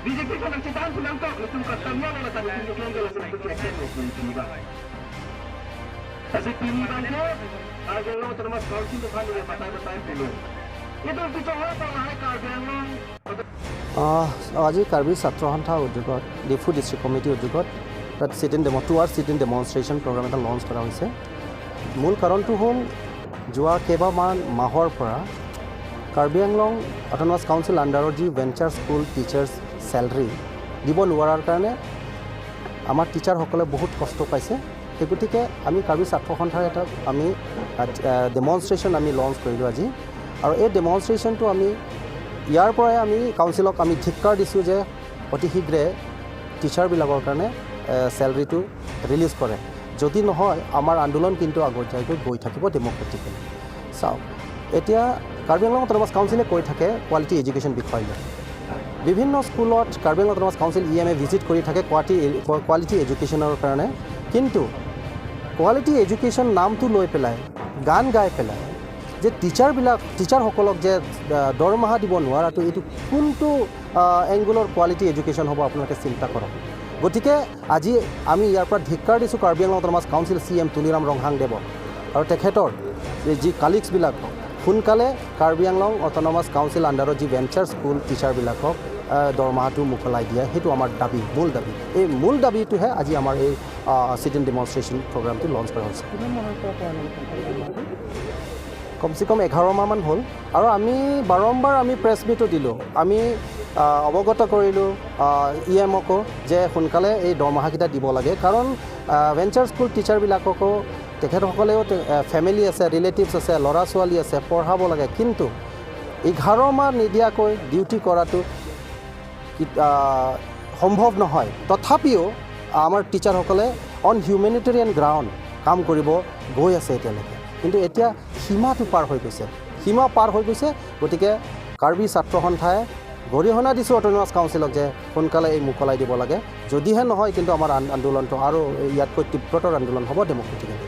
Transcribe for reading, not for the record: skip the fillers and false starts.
BJP ko nagsitaan ko lang to, itong katamya na natangin ko lang sa protection mo kung piniba. Kasi piniban ko, agaw lang ito naman council to kanya patay-patay pilo. Itong pitong nga pang ahay karbiyan lang. আজি কাৰ্বি ছাত্ৰ সন্থা উদ্যোগত Diphu district committee উদ্যোগত তাত seat in demonstration programme এটা launch কৰা হৈছে। মূল কাৰণটো হ'ল যোৱা কেইবামান মাহৰ পৰা কাৰ্বি আংলং অট'নমাছ কাউন্সিল আণ্ডাৰৰ যি ভেঞ্চাৰ স্কুল টিচাৰ্ছ চেলাৰী দিব নোৱাৰাৰ কাৰণে আমাৰ টিচাৰসকলে বহুত কষ্ট পাইছে। সেই গতিকে আমি কাৰ্বি ছাত্ৰ সন্থাৰ এটা আমি ডেমনষ্ট্ৰেশ্যন আমি লঞ্চ কৰিলোঁ আজি। আৰু এই ডেমনষ্ট্ৰেশ্যনটো আমি ইয়াৰ পৰাই আমি কাউন্সিলক আমি ধিক্কাৰ দিছোঁ যে অতি শীঘ্ৰে টিচাৰবিলাকৰ কাৰণে চেলাৰীটো ৰিলিজ কৰে। যদি নহয় আমাৰ আন্দোলন কিন্তু আগতীয়াকৈ গৈ থাকিব ডেম'ক্ৰেটিকেলি। চাওক, এতিয়া কাৰ্বি আংলং অট'নমাছ কাউন্সিলে কৈ থাকে কোৱালিটি এডুকেশ্যন বিষয় লৈ। বিভিন্ন স্কুলত Karbi Anglong autonomous council EMA visit কৰি থাকে কোৱালিটি এডুকেশ্যনৰ কাৰণে, কিন্তু কোৱালিটি এডুকেশ্যন নামটো লৈ পেলাই গান গাই পেলাই যে টিচাৰসকলক যে দৰমহা দিব নোৱাৰাটো এইটো কোনটো এংগুলৰ কোৱালিটি এডুকেশ্যন হ'ব আপোনালোকে চিন্তা কৰক। গতিকে আজি আমি ইয়াৰ পৰা ধিক্কাৰ দিছোঁ Karbi Anglong autonomous council CM Tuliram ৰংহাংদেৱক আৰু তেখেতৰ যি কালিগছবিলাক সোনকালে কাৰ্বি আংলং অট'নমাছ কাউন্সিল আণ্ডাৰৰ যি ভেঞ্চাৰ স্কুল টিচাৰবিলাকক দৰমহাটো মোকলাই দিয়ে, সেইটো আমাৰ দাবী, মূল দাবী। এই মূল দাবীটোহে আজি আমাৰ এই চিট ইন ডেমনষ্ট্ৰেশ্যন প্ৰগ্ৰামটো লঞ্চ কৰা হৈছে। কমচে কম 11 মাহমান হ'ল আৰু আমি বাৰম্বাৰ আমি প্ৰেছ মিটো দিলোঁ, আমি অৱগত কৰিলোঁ EMকো যে সোনকালে এই দৰমহাকেইটা দিব লাগে। কাৰণ ভেঞ্চাৰ স্কুল টিচাৰবিলাককো তেখেতসকলেও ফেমিলি আছে, ৰিলেটিভছ আছে, ল'ৰা ছোৱালী আছে, পঢ়াব লাগে, কিন্তু 11 মাহ নিদিয়াকৈ ডিউটি কৰাটো সম্ভৱ নহয়। তথাপিও আমাৰ টিচাৰসকলে অন হিউমেনিটেৰিয়ান গ্ৰাউণ্ড কাম কৰিব গৈ আছে এতিয়ালৈকে, কিন্তু এতিয়া সীমাটো পাৰ হৈ গৈছে। গতিকে কাৰ্বি ছাত্ৰ সন্থাই গৰিহণা দিছোঁ অট'নমাছ কাউন্সিলক যে সোনকালে এই মোকলাই দিব লাগে। যদিহে নহয় কিন্তু আমাৰ আন্দোলনটো আৰু ইয়াতকৈ তীব্ৰতৰ আন্দোলন হ'ব ডেম'ক্ৰেটিকেলি।